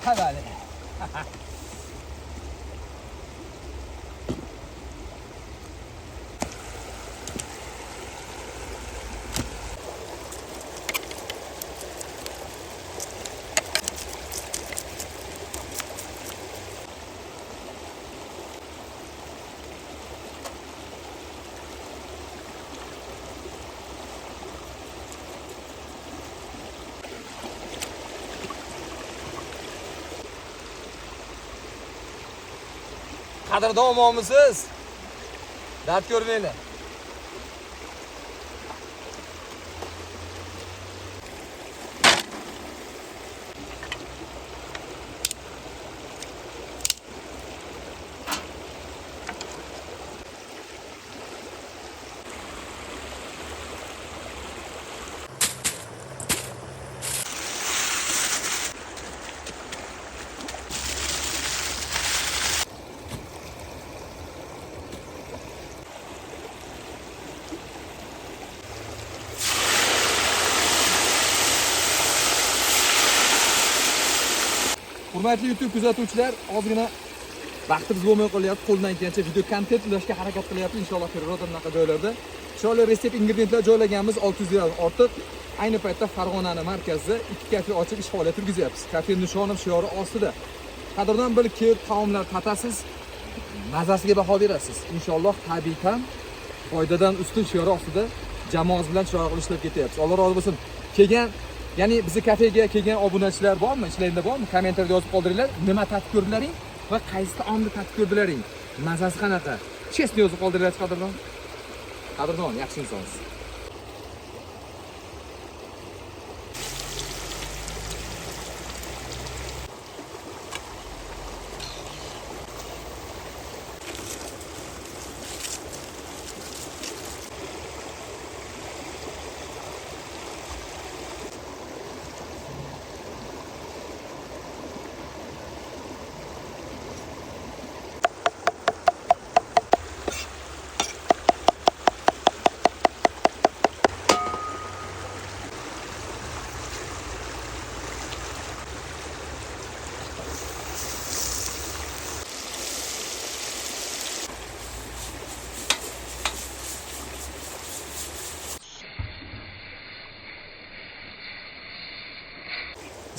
Hadi. Qadrdon momisiz? Dard ko'rmanglar. Hurmatli YouTube kuzatuvchilar, ozgina vaqtimiz bo'lmay qolyapti. Qo'ldan kelgancha video kontent ulashga harakat qilyapti. Inshaalloh Ferroda bunaqa joylarda. Chiroyli retsept ingrediyentlar joylaganmiz 600 dan ortiq. Ayni paytda Farg'onaning markazida 2 kafe ochiq ish faoliyat yurgizyapmiz. Kafe Nishonov shiori ostida. Qadrdon bir kelib taomlar tatasiz, mazasiga baho berasiz. Inshaalloh tabiiy tan, foydadan ustun shiori ostida jamoamiz bilan chiroyli ishlab ketyapmiz. Alloh rozi bo'lsin. Kelgan ya'ni bizni kafega kelgan obunachilar bormi? Ishlaringda bormi? Kommentariyada yozib qoldiringlar. Nima tatib ko'rdilaring va qaysi taomni tatib ko'rdilaring? Mazasi qanaqa? Chestni yozib qoldiringlar, qadrdon. Qadrdon, yaxshi insonsiz.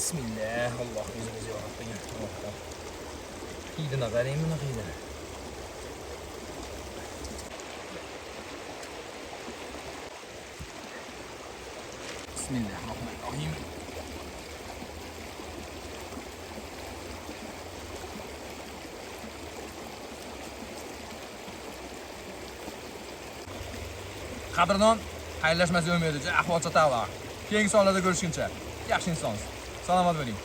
Bismillah, Alloh o'zimiz yaratgan. Hidini qarang, buni hidini. Bismillahirrohmanirrohim. Qadrdon, xayrlashmasa bo'lmaydi. Ahvol chatoq. Keyingi sonlarda ko'rishguncha. Yaxshi insonsiz. Salomat bo'ling.